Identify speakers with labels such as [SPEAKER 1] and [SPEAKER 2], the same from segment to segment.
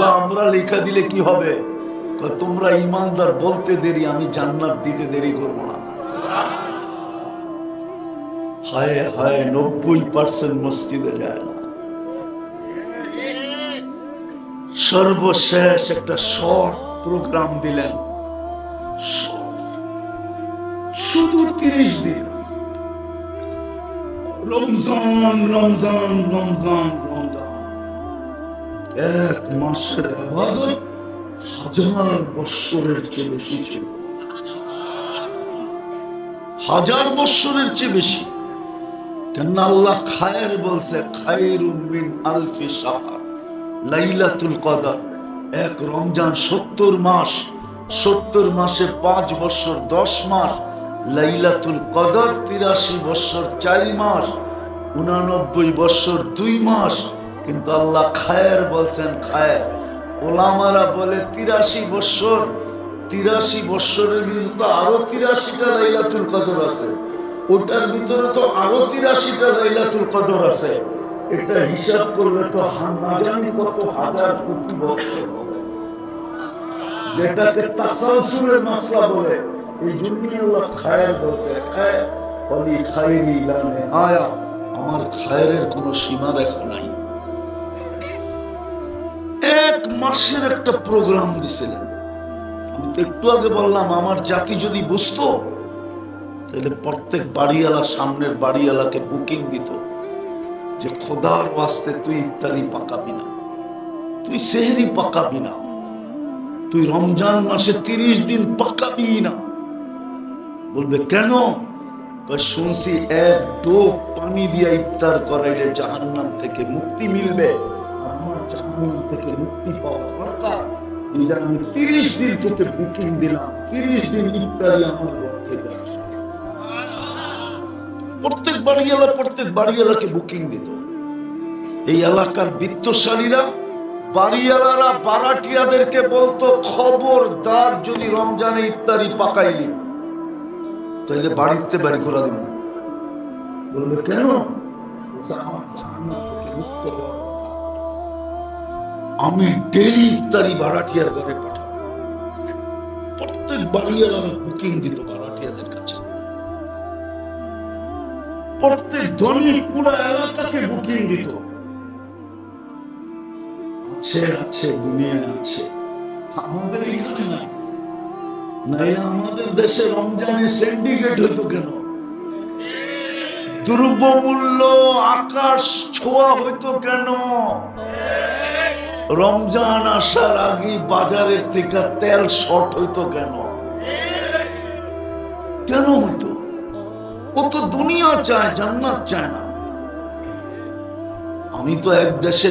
[SPEAKER 1] আল্লাহ আমরা লেখা দিলে কি হবে? তোমরা ইমানদার বলতে দেরি, আমি জান্নাত দিতে দেরি করব না। হায় হায় 90% মসজিদে যায় না। সর্বশেষ একটা শর্ট প্রোগ্রাম দিলেন, শুধু 30 দিন, রমজান রমজান রমজান রমজান, 1 মাসের ইবাদত 1000 বছরের চেয়ে বেশি ছিল, 1000 বছরের চেয়ে বেশি। কেন আল্লাহ খায়ের বলছে, খায়রুম মিন আলফি শাহর, লাইলাতুল কদর। 1 রমজান 70 মাস, 70 মাসে 5 বছর 10 মাস, লাইলাতুল কদর 83 বছর 4 মাস, 89 বছর 2 মাস। কিন্তু আল্লাহ খায়ের বলছেন খায়ের। ওলামারা বলে 83 বছর, 83 বছরের ভিতরে তো আরো 83টা লাইলাতুল কদর আছে, ওটার ভিতরে তো আরো 83টা লাইলাতুল কদর আছে। এটা হিসাব করলে তো না জানি কত হাজার কোটি বছর হবে, যেটাকে তাসালসুলের মাসলা বলে। এই জন্য আল্লাহ খায়ের বলছে, খায়ের বলি খায়রি লা নিহায়া, আমার খায়েরের কোনো সীমা রেখা নাই। 1 মাসের একটা প্রোগ্রাম দিছিলেন। আমি তো একটু আগে বললাম, আমার জাতি যদি বুঝতো তাহলে প্রত্যেক বাড়িওয়ালা, সামনের বাড়িওয়ালাকে বুকিং দিত যে খোদার ওয়াস্তে তুই ইফতারি পাকাবি না, তুই সেহরি পাকাবি না, তুই রমজান মাসে 30 দিন পাকাবি না। বলবে কেন? শুনছি 1 ডোক পানি দিয়ে ইফতার করাইলে জাহান্নাম থেকে মুক্তি মিলবে। আমার জাহান্নাম থেকে মুক্তি পাওয়া দরকার, আমি 30 দিন তোকে বুকিং দিলাম, 30 দিন ইফতারি আমার ঘর থেকে আসে। প্রত্যেক বাড়িওয়ালাকে বুকিং দিত। এই এলাকার বিত্তশালীরা, বাড়িওয়ালারা বারাটিয়াদেরকে বলতো, খবরদার যদি রমজানে ইফতারি পাকাইলি তাইলে বাড়িতে বাড়ি করে দিব। বলবে কেন? আমি ডেলি ইফতারি বারাটিয়ার ঘরে পাঠাবো। প্রত্যেক বাড়িওয়ালারা বুকিং দিত বারাটিয়াদের কাছে, প্রত্যেক ধনী পুরা এলাকাকে বুকিং দিত। আছে দুনিয়া আছে, আমাদের এখানে নাই। নাই আমাদের দেশে রমজানে সিন্ডিকেট হইতো কেন? দ্রব্যমূল্য আকাশ ছোঁয়া হইতো কেন? রমজান আসার আগে বাজারের থেকে তেল শর্ট হইতো কেন? কেন হইতো? ও তো দুনিয়া চায়, জান্নাত চায় না। আমি তো এক দেশে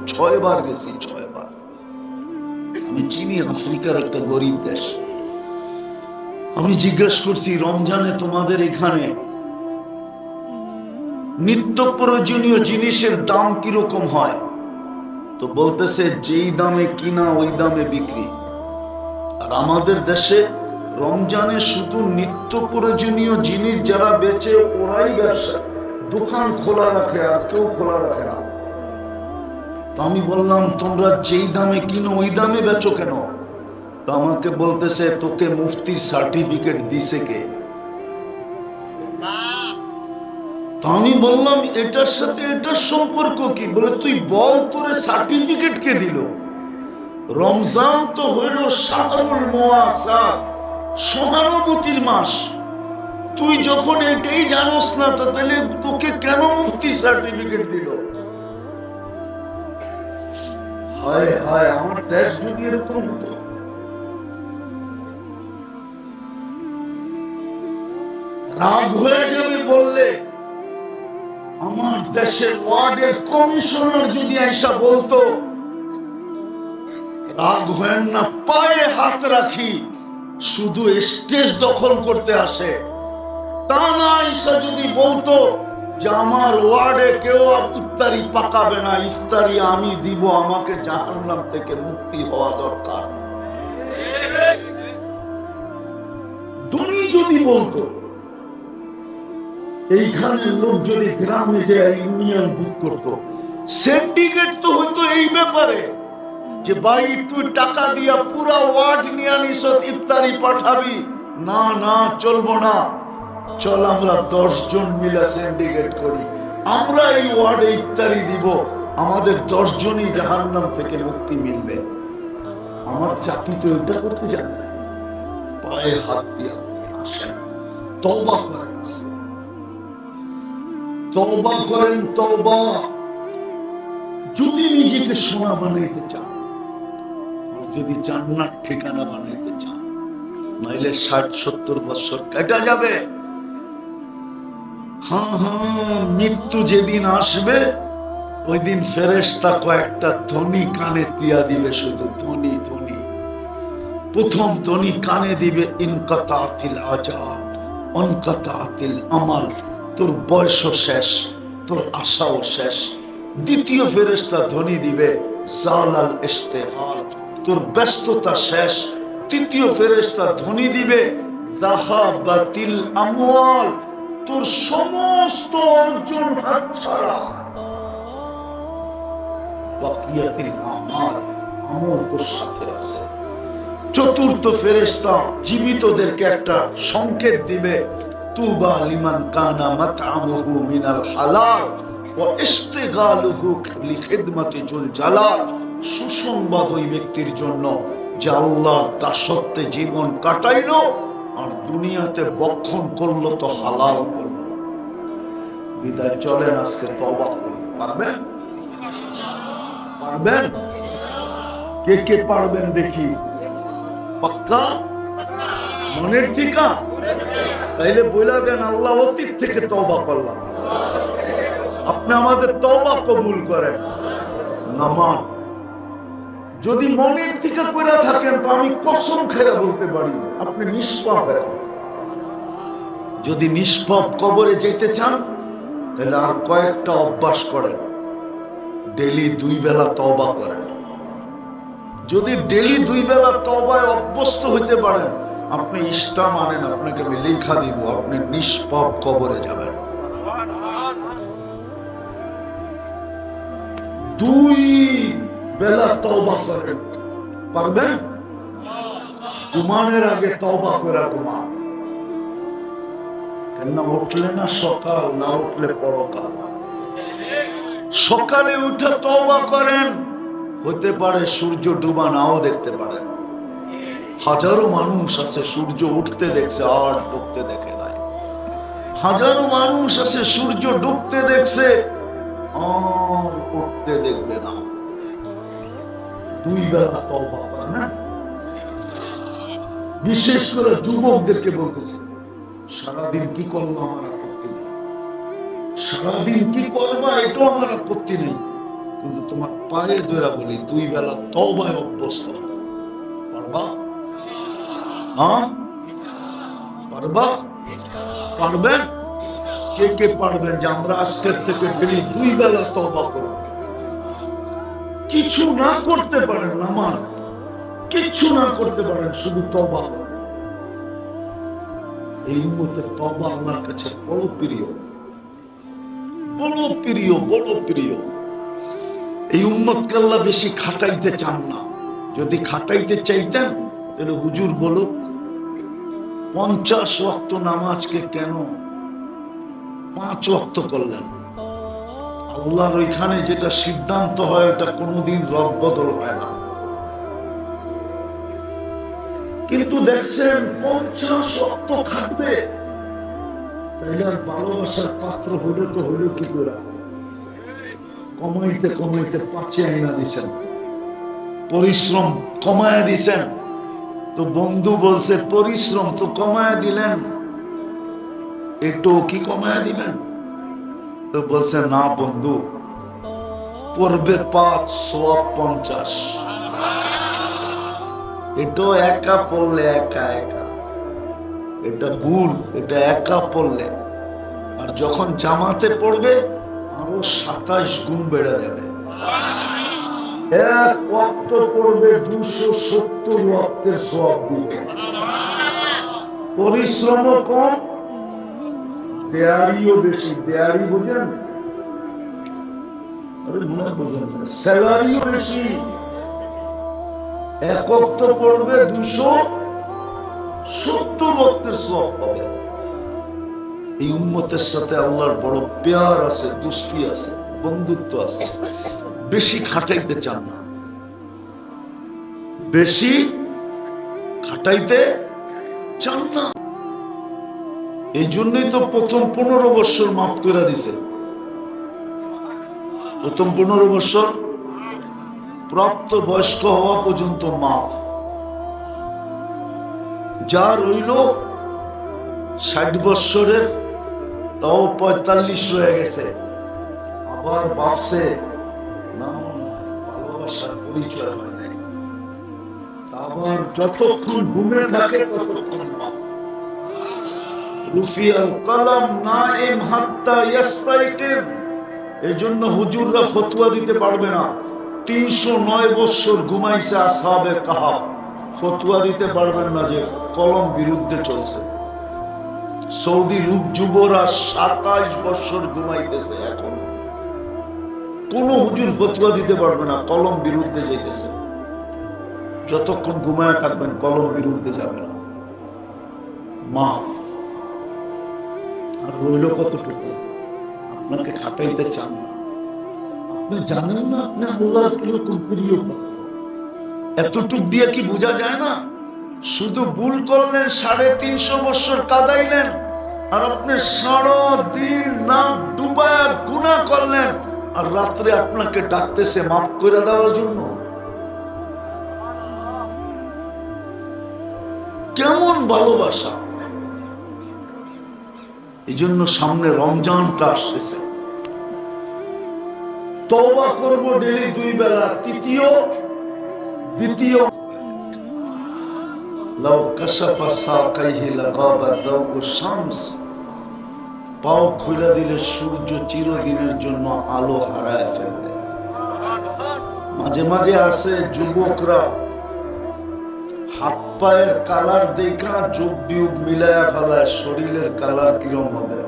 [SPEAKER 1] 6 বার গেছি, 6 বার। আমি চিনি আফ্রিকার একটা গরিব দেশ। আমি জিজ্ঞেস করছি, রমজানে তোমাদের এখানে নিত্য প্রয়োজনীয় জিনিসের দাম কিরকম হয়? তো বলতেছে যেই দামে কিনা ওই দামে বিক্রি। আর আমাদের দেশে রমজানে শুধু নিত্য প্রয়োজনীয় জিনিস যারা বেচে ওরাই ব্যবসা, দোকান খোলা রাখে, আর কেউ খোলা রাখে না। তো আমি বললাম, তোমরা যেই দামে কিনো ওই দামে বেচো কেন? তো আমাকে বলতেছে, তোকে মুফতির সার্টিফিকেট দিছে কে? তো আমি বললাম, এটার সাথে এটার সম্পর্ক কি? বলে তুই বল, তোরে সার্টিফিকেট কে দিল? রমজান তো হইল শাহরুল মুওয়াসাত, সহানুভূতির মাস। তুই যখন এটাই জানোস না, তো তাহলে তোকে কেন মুফতি সার্টিফিকেট দিল? হায় হায়, আমার দেশ যদি এরকম হতো। রাগ হয়ে যাবে বললে। আমার দেশের ওয়ার্ডের কমিশনার যদি আইসা বলতো, রাগ হয়েন না, পায়ে হাত রাখি, শুধু স্টেজ দখল করতে আসে। তা না আইসা যদি বলতো যে আমার ওয়ার্ডে কেউ ইফতারি পাকাবে না, ইফতারি আমি দিব, আমাকে জাহান্নাম থেকে মুক্তি হওয়া দরকার। ধনী যদি বলতো, এইখানের লোক যদি গ্রামে যে ইউনিয়ন বুক করতো, সিন্ডিকেট তো হইতো এই ব্যাপারে। যে ভাই তুই টাকা দিয়া পুরা ওয়ার্ড নিয়ে আনিস ইফতারি পাঠাবি, না না চলবো না, চল আমরা 10 জন মিলে সিন্ডিকেট করি, আমরা এই ওয়ার্ডে ইফতারি দিব, আমাদের 10 জনই জাহান্নাম থেকে মুক্তি মিলবে। আমার চাকরি তো এটা করতে জানে, পায়ে হাত দিয়া আসেন, তওবা করেন, তওবা করেন, তওবা। যদি নিজেকে সোনা বানাইতে চান, যদি জান্নাত ঠিকানা বানাইতে চান, নাইলে 60-70 বছর কেটে যাবে। হ্যাঁ হ্যাঁ, মৃত্যু যেদিন আসবে ওই দিন ফেরেশতা কয়েকটা ধ্বনি কানে দিয়া দিবে, শুধু ধ্বনি ধ্বনি। প্রথম ধ্বনি কানে দিবে, ইনকাতাতিল আজাব অনকাতাতিল আমাল, তোর বয়সও শেষ, তোর আশাও শেষ। দ্বিতীয় ফেরেশতা ধ্বনি দিবে, জালাল ইশতিগাল, তোর ব্যস্ততা শেষ। তৃতীয় ফেরেশতা ধ্বনি দিবে, যাহাবাতিল আমওয়াল, তোর সমস্ত অর্জন হাতছাড়া। বাকিয়াতিল আমাল, আমল তোর সাথে আছে। চতুর্থ ফেরেশতা জীবিতদেরকে একটা সংকেত দিবে, তুবা লিমান কানা মাতআমুহু মিনাল হালাল ওয়া ইশতিগালুহু লিখিদমাতি যুল জালাল। সুসংবাদ ওই ব্যক্তির জন্য যে আল্লাহর দাসত্বে জীবন কাটাইলো আর দুনিয়াতে বক্ষণ করলো তো হালাল করলো। বিদায় চলেন আজকে তওবা করি। পারবেন? পারবেন? কে কে পারবেন দেখি? পাক্কা মনের ঠিকা? তাইলে বইলা দেন, আল্লাহ অতীত থেকে তওবা করলাম, আপনি আমাদের তওবা কবুল করেন। নামান যদি মনের থেকে কইরা থাকেন তো আমি কসম খেয়ে বলতে পারি আপনি নিষ্পাপ। যদি নিষ্পাপ কবরে যেতে চান তাহলে আর কয়েকটা অভ্যাস করেন, ডেইলি 2 বেলা তওবা করেন। যদি ডেইলি 2 বেলা তওবায় অভ্যস্ত হইতে পারেন, আপনি ইষ্টা মানেন, আপনাকে আমি লেখা দিব, আপনি নিষ্পাপ কবরে যাবেন। 2 বেলা তওবা করেন। পারবেন? ঘুমানোর আগে তওবা করে ঘুমান। কেন উঠলে না সকাল, না উঠলে পরকাল। সকালে উঠে তওবা করেন, হতে পারে সূর্য ডুবা নাও দেখতে পারেন। হাজারো মানুষ আছে সূর্য উঠতে দেখছে আর ডুবতে দেখে নাই। হাজারো মানুষ আছে সূর্য ডুবতে দেখছে আর উঠতে দেখবে না। 2 বেলা তওবা করেন। বিশেষ করে যুবকদেরকে বলতেছে, সারাদিন কি করবো আমার আপত্তি নেই, সারাদিন কি করবা এটাও আমার আপত্তি নেই, কিন্তু তোমার পায়ে ধরে বলি 2 বেলা তওবায় অভ্যস্ত। পারবা? হ্যাঁ পারবা? পারবেন? কে কে পারবেন যে আমরা আজকের থেকে ডেলি 2 বেলা তওবা করব? কিছু না করতে পারেন, নামাজ কিছু না করতে পারেন, শুধু তওবা। এই উম্মতের তওবা আল্লাহর কাছে বড় প্রিয়, বড় প্রিয়, বড় প্রিয়। এই উম্মতকে আল্লাহ বেশি খাটাইতে চান না। যদি খাটাইতে চাইতেন তাহলে হুজুর বলুক 50 ওয়াক্ত নামাজকে কেন 5 ওয়াক্ত করলেন? আল্লাহর ওইখানে যেটা সিদ্ধান্ত হয় ওটা কোনোদিন রদবদল হয় না। কিন্তু দেখছেন 50 ওয়াক্ত খাটবে, তাইলে আর ভালোবাসার পাত্র হইলে তো হইল কি করে? কমাইতে কমাইতে 5 আইনা দিছেন, পরিশ্রম কমায় দিছেন। তো বন্ধু বলছে পরিশ্রম তো কমায় দিলেন, একটু কি কমায় দিবেন? তো বলছে না বন্ধু, পড়বে 5 সওয়াব 50। এটা একা পড়লে একা একা, এটা ভুল। এটা একা পড়লে, আর যখন জামাতে পড়বে আরো 27 গুণ বেড়ে যাবে। 1 ওয়াক্ত পড়বে 270 ওয়াক্তের সওয়াব দিবে। পরিশ্রমও কম, দেয়ারিও বেশি। দেয়ারি বুঝেন? আরে মনে বুঝেন, স্যালারিও বেশি। এক ওয়াক্ত পড়বে 270 ওয়াক্তের সওয়াব পাবে। এই উম্মতের সাথে আল্লাহর বড় প্যার আছে, দোস্তি আছে, বন্ধুত্ব আছে। বেশি খাটাইতে চান না, বেশি খাটাইতে চান না। এই জন্যই তো প্রথম 15 বছর মাফ করে দিছে। প্রথম 15 বছর প্রাপ্ত বয়স্ক হওয়া পর্যন্ত মাফ। যা রইল 60 বছরের, তাও 45 রয়ে গেছে। আবার ভাবছে না ভালোবাসার পরিচয় হয় নাই, আবার যতক্ষণ ঘুমে থাকে ততক্ষণ মাফ। রুফিয়াল কলম নাইম হাত্তা ইয়াস্তাইকিজ। এই জন্য হুজুররা ফতোয়া দিতে পারবে না। 309 বছর ঘুমাইছে আসহাবে কাহাফ, ফতোয়া দিতে পারবেন না যে কলম বিরুদ্ধে চলছে। সৌদি রূপ যুবরা 27 বছর ঘুমাইতেছে, এখন কোন হুজুর ফতোয়া দিতে পারবে না কলম বিরুদ্ধে যাইতেছে। যতক্ষণ ঘুমায় থাকবেন কলম বিরুদ্ধে যাবে না। মা আর রইল কতটুকু? আপনাকে খাটাইতে চান না, আপনি জানেন না আপনি আল্লাহর কিরকম প্রিয়। এতটুক দিয়ে কি বোঝা যায় না? শুধু ভুল করলেন, 350 বছর কাঁদাইলেন, আর আপনি সারা দিন নাক ডুবায়া গুনাহ করলেন, আর রাত্রে আপনাকে ডাকতেছে মাফ করে দেওয়ার জন্য। কেমন ভালোবাসা! এই জন্য সামনে রমজানটা আসতেছে, তওবা করব ডেইলি 2 বেলা, তৃতীয় দ্বিতীয়। লাউ কাশাফা সাকাইহি লাগাবা দাউ শামস। পাও খুলে দিলে সূর্য চিরদিনের জন্য আলো হারায় ফেলবে। মাঝে মাঝে আছে যুবকরা হাত পায়ের কালার দেখা যোগ বিয়োগ মিলায়া ফেলায়, শরীরের কালার কিরম হবে,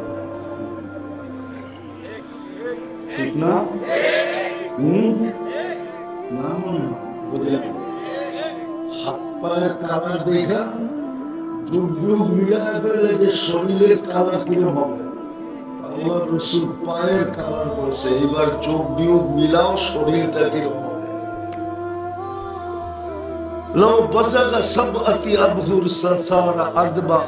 [SPEAKER 1] ঠিক না? হাত পায়ের কালার দেখা যোগ বিয়োগ মিলায়া ফেলে যে শরীরের কালার কিরম হবে। আল্লাহ রাসূল পায়ের কালার বলছে, এবার যোগ বিয়োগ মিলাও শরীরটা কিরম হবে। লাউ বাসাগা সাবআতি আবহুর সাসারা আদবা।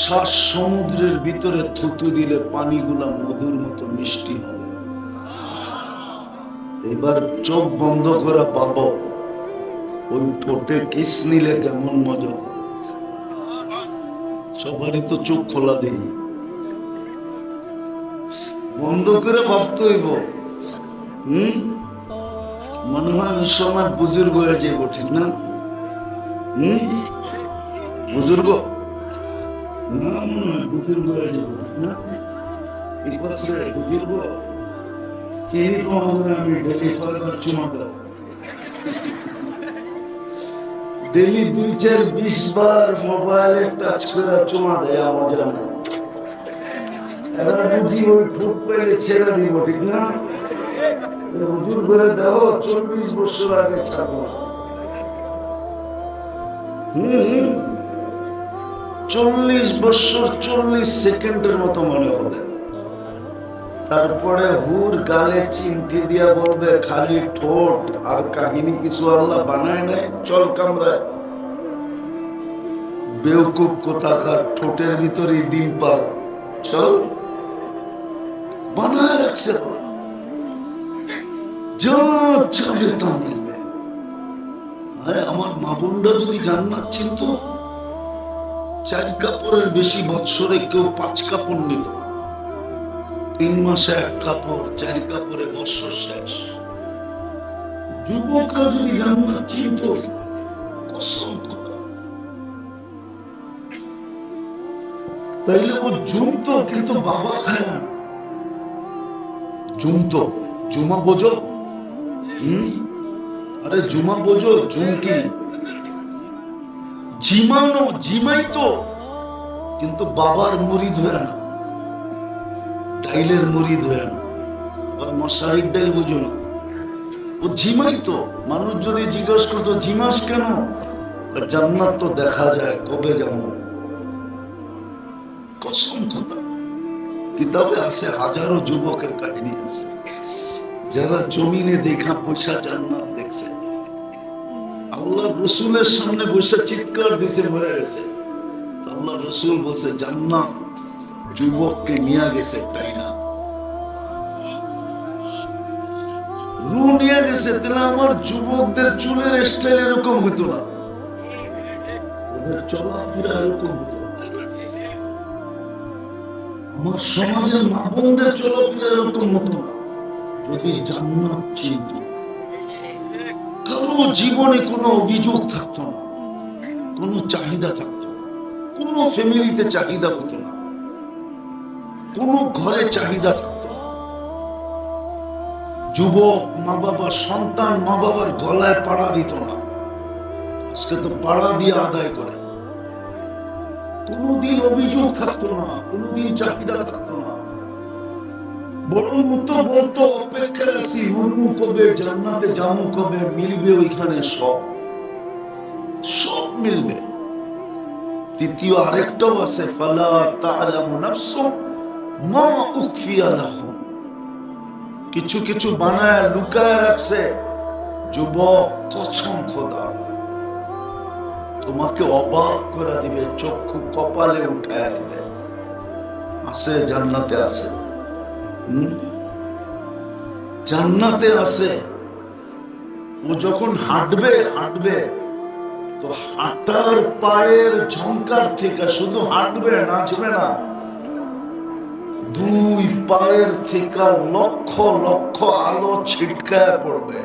[SPEAKER 1] 7 সমুদ্রের ভিতরে থুতু দিলে পানিগুলা মধুর মতো মিষ্টি হবে। এবার চোখ বন্ধ করে পাবো ওই ঠোঁটে কিস নিলে কেমন মজা হবে। সবারই তো চোখ খোলা দেই, বন্ধ করে ভাবতে হইব। মনে হয় ওই সময় বুজুর্গ হয়ে যাইব, ঠিক না? বুজুর্গ বুজুর্গ হয়ে যাইব, ঠিক না? এই বছরে বুজুর্গ চিনি তো আমি ডেলি কয়েকবার চুমা দেব, ডেলি 2-4-20 বার মোবাইলে টাচ করে চুমা দেয় আমার জানা। এরা বুঝি ওই ঠোঁট পেলে ছেড়ে দিব, ঠিক না? হুজুর করে দাও 40 বছর আগে ছাড়বো। 40 বছর 40 সেকেন্ডের মতো মনে হবে। তারপরে হুর গালে চিমটি দিয়া বলবে খালি ঠোঁট, আর কাহিনী কিছু আল্লাহ বানায় নাই। চল কামরায়, বেউকুব কোথাকার, ঠোঁটের ভিতরে ডিম পার, চল বানায় রাখছে। আমার মা বোনরা যদি জান্নাত চিনত, 4 কাপড়ের বেশি বছরে কেউ 5 কাপড় নিত। 3 মাসে 1 কাপড়, 4 কাপড়ে বছর শেষ। যুবকরা যদি জান্নাত চিনত, তাইলে ও জুমতো, কিন্তু বাবা খায় না। জুমতো, জুমা বোঝো? আরে জুমা বোঝো? ঝুমকি জিমানো, জিমাইতো, কিন্তু বাবার মুরিদ হয়ে না, ডাইলের মুরিদ হয়ে না। আর মশারির ডাইল বুঝো না? ও ঝিমাই তো। মানুষ যদি জিজ্ঞাসা করতো ঝিমাস কেন, জান্নাত তো দেখা যায়, কবে যাবো। কসম কথা, কিতাবে আছে, হাজারো যুবকের কাহিনী আছে যারা জমিনে দেখা পয়সা জান্নাত দেখছে। আল্লাহ রসুলের সামনে বসে চিৎকার দিছে, মরে গেছে। আল্লাহ রসুল বলছে জান্নাত যুবককে নিয়ে গেছে, তাই না? রু নিয়ে গেছে। তাহলে আমার যুবকদের চুলের স্টাইল এরকম হতো না, ওদের চলাফেরা এরকম হতো। আমার সমাজের মা বোনদের চলাফেরা এরকম হতো না যদি জান্নাত চিনত। কারো জীবনে কোনো অভিযোগ থাকতো না, কোনো চাহিদা থাকতো না, কোনো ফ্যামিলিতে চাহিদা হতো না, কোনো ঘরে চাহিদা থাকতো না। যুবক মা বাবা, সন্তান মা বাবার গলায় পাড়া দিত না। আজকে তো পাড়া দিয়ে আদায় করে। কোনোদিন অভিযোগ থাকতো না, কোনোদিন চাহিদা থাকতো না। বড় মতো বলতো অপেক্ষা আছি, মরমু কবে, জান্নাতে যামু কবে, মিলবে ওইখানে সব, সব মিলবে। তৃতীয় আরেকটাও আছে, ফালা তা'লামু নাফসুম মা উখফিয়া লাহুম। কিছু কিছু বানায় লুকায় রাখছে। যুবক, কসম খোদা, তোমাকে অবাক করে দিবে, চক্ষু কপালে উঠায় দিবে। আছে, জান্নাতে আছে, জান্নাতে আছে। ও যখন হাঁটবে হাঁটবে তো হাঁটার পায়ের ঝংকার থেকে শুধু হাঁটবে, নাচবে না, দুই পায়ের থেকে লক্ষ লক্ষ আলো ছিটকায় পড়বে।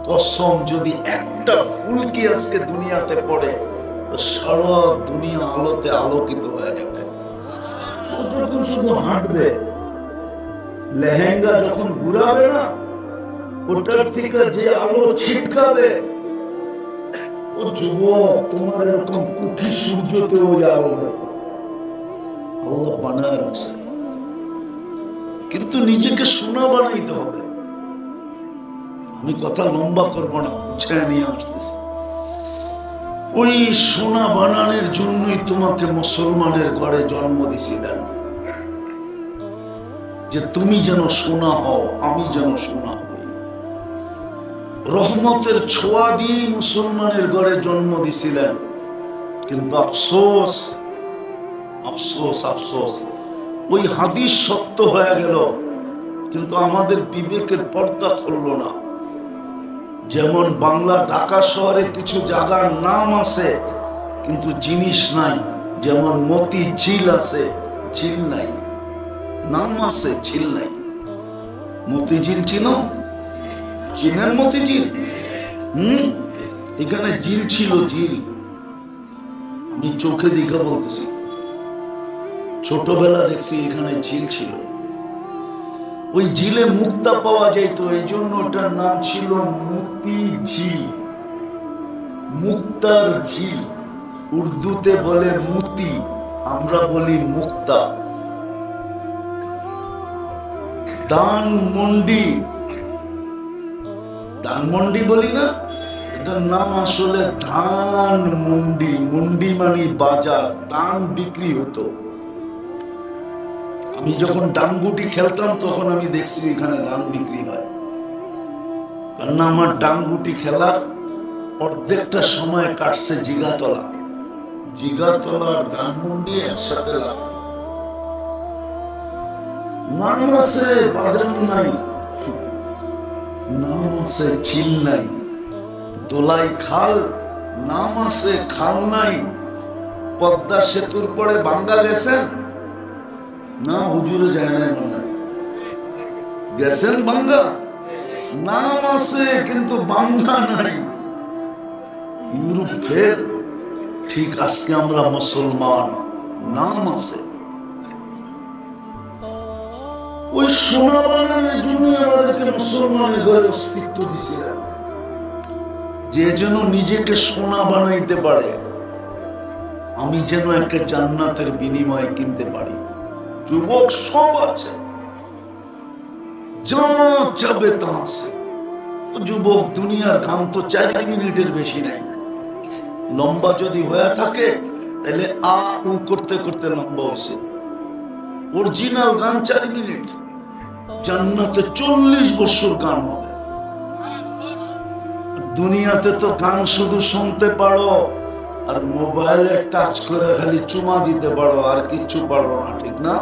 [SPEAKER 1] কসম, যদি একটা ফুলকি আজকে দুনিয়াতে পড়ে তো সারা দুনিয়া আলোতে আলোকিত হয়ে যাবে। ও যখন শুধু হাঁটবে, লেহেঙ্গা যখন ঘুরাবে না, ওটার থেকে যে আলো ছিটকাবে, ও যুবক, তোমার এরকম কুঠি সূর্যতে ওই আলো আল্লাহ বানায় রাখছে। কিন্তু নিজেকে সোনা বানাইতে হবে। আমি কথা লম্বা করবো না, ছেড়ে নিয়ে আসতেছি। ওই সোনা বানানোর জন্যই তোমাকে মুসলমানের ঘরে জন্ম দিয়েছিলেন, যে তুমি যেন সোনা হও, আমি যেন সোনা হই। রহমতের ছোঁয়া দিয়ে মুসলমানের ঘরে জন্ম দিয়েছিলেন। কিন্তু আফসোস, আফসোস, আফসোস, ওই হাদিস সত্য হয়ে গেল, কিন্তু আমাদের বিবেকের পর্দা খুললো না। যেমন বাংলা ঢাকা শহরে কিছু জায়গার নাম আছে কিন্তু জিনিস নাই। যেমন মতি ঝিল আছে, ঝিল নাই, নাম আছে, ঝিল নাই। মতিঝিল চিনো? চিনেন মতিঝিল? এখানে ঝিল ছিল, ঝিল। আমি চোখে দেখা বলতেছি, ছোটবেলা দেখছি এখানে ঝিল ছিল। ওই ঝিলে মুক্তা পাওয়া যেত, এই জন্য ওটার নাম ছিল মতি ঝিল, মুক্তার ঝিল। উর্দুতে বলে মুতি, আমরা বলি মুক্তা। ধানমন্ডি, ধানমন্ডি বলি না, এটার নাম আসলে ধানমন্ডি। মন্ডি মানে বাজার, ধান বিক্রি হতো। আমি যখন ডাঙ্গুটি খেলতাম তখন আমি দেখছি এখানে ধান বিক্রি হয়। কারণ আমার ডাঙ্গুটি খেলার অর্ধেকটা সময় কাটছে জিগাতলা। জিগাতলার ধানমন্ডি একসাথে লাগে। নাম আছে, বাজার নাই, নাম আছে, ঝিল নাই। দোলাই খাল, নাম আছে, খাল নাই। পদ্মা সেতুর পরে বাঙ্গা গেছেন না? হুজুরে যায় না, গেছেন বাঙ্গা? নাম আছে কিন্তু বাঙ্গা নাই। ইউরোপ ফের ঠিক আজকে আমরা মুসলমান, নাম আছে। ওই সোনা বানানোর জন্য আমাদেরকে মুসলমানের ঘরে অস্তিত্ব দিয়েছিলেন, যে যেন নিজেকে সোনা বানাইতে পারে, আমি যেন একটা জান্নাতের বিনিময়ে কিনতে পারি। যুবক সব আছে, যা যাবে তা আছে। যুবক, দুনিয়ার গান তো 4 মিনিটের বেশি নাই। লম্বা যদি হয়ে থাকে তাহলে আ উ করতে করতে লম্বা হয়েছে। অরিজিনাল গান 4 মিনিট। জান্নাতে 40 বছর গান হবে। দুনিয়াতে তো গান শুধু শুনতে পারো আর মোবাইলে টাচ করে খালি চুমা দিতে পারো, আর কিছু পারো না, ঠিক না?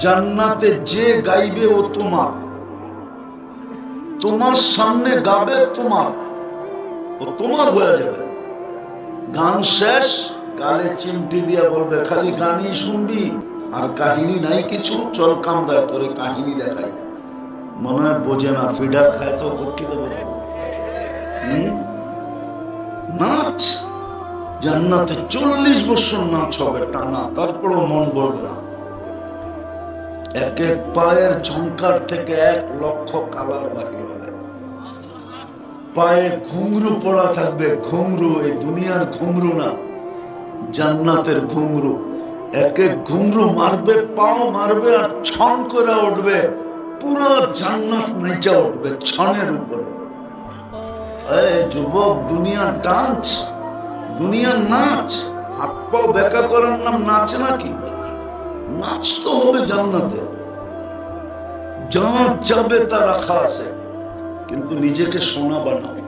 [SPEAKER 1] জান্নাতে যে গাইবে ও তোমার, তোমার সামনে গাবে, তোমার, ও তোমার হয়ে যাবে। গান শেষ, গালে চিমটি দিয়ে বলবে খালি গানই শুনবি আর কাহিনী নাই কিছু, চল কামড়ায় তোরে কাহিনী দেখাই। মনে হয় বোঝে না, ফিডার খায় তো কি দেবো। নাচ জান্নাতে 40 বছর নাচ হবে টানা, তারপরও মন বলবে না। এক এক পায়ের ঝংকার থেকে 1 লক্ষ কালার বাকি হবে। পায়ে ঘুংরু পড়া থাকবে, ঘুংরু, এই দুনিয়ার ঘুংরু না, জান্নাতের ঘুংরু। এক এক ঘুংরু মারবে, পাও মারবে আর ছন করে উঠবে, পুরো জান্নাত নেচে উঠবে ছনের উপরে। যুবক, দুনিয়ার ডান্স, দুনিয়ার নাচ, হাত পাও বেকা করার নাম নাচ নাকি? নাচ তো হবে জান্নাতে, যা যাবে তা রাখা আছে। কিন্তু নিজেকে সোনা বানাও।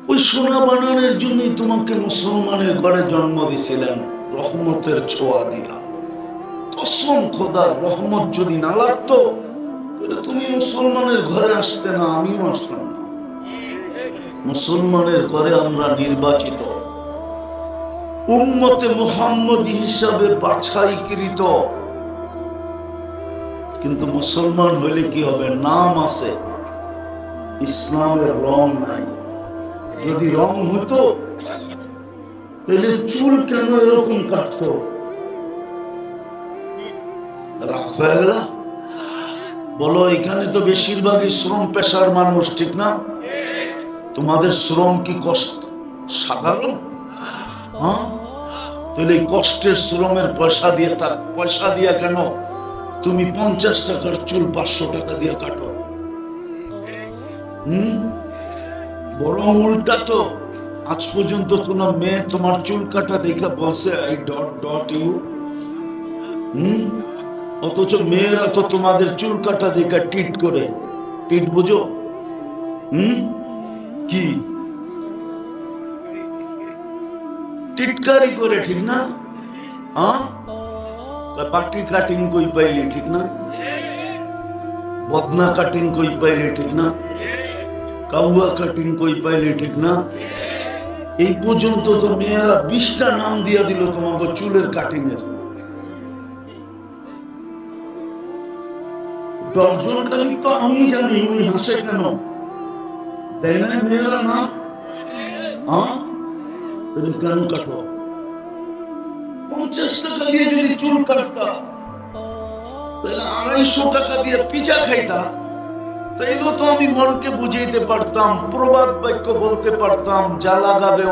[SPEAKER 1] ওই সোনা বানানোর জন্যই তোমাকে মুসলমানের ঘরে জন্ম দিয়েছিলেন, রহমতের ছোঁয়া দিয়া। কসম খোদার, রহমত যদি না লাগতো তাহলে তুমি মুসলমানের ঘরে আসতে না, আমিও আসতাম না। মুসলমানের ঘরে আমরা নির্বাচিত, উম্মতে মুহাম্মদী হিসাবে বাছাইকৃত। কিন্তু মুসলমান হইলে কি হবে? নাম আছে, ইসলামের রং নাই। যদি রং হতো তাহলে চুল কেন এরকম কাটতো? রাগ হয়ে গেল? বলো, এখানে তো বেশিরভাগই শ্রম পেশার মানুষ, ঠিক না? তোমাদের শ্রম কি কষ্ট সাধারণ? হ্যাঁ, তাহলে কষ্টের শ্রমের পয়সা দিয়ে কেন তুমি 50 টাকার চুল 500 টাকা দিয়ে কাটো? বরং উল্টা তো, আজ পর্যন্ত কোন মেয়ে তোমার চুল কাটা দেখে বলছে আই ডট ডট ইউ? অথচ মেয়েরা তো তোমাদের চুল কাটা দেখে টিট করে। টিট বুঝো? কি টিটকারি করে, ঠিক না? পাটি কাটিং কই পাইলি, ঠিক না? বদনা কাটিং কই পাইলি, ঠিক না? কাউয়া কাটিং কই পাইলি, ঠিক না? এই পর্যন্ত তো মেয়েরা 20টা নাম দিয়া দিল তোমাকে চুলের কাটিং এর। দশজন খালি তো আমি জানি, উনি হাসে কেন? তাই না মেয়েরা না? তুমি কেন কাটো? 50 টাকা দিয়ে যদি চুল কাটতা, তাহলে 250 টাকা দিয়ে পিজা খাইতা, তাইলেও তো আমি মনকে বুঝাইতে পারতাম, প্রবাদ বাক্য বলতে পারতাম, যা লাগাবে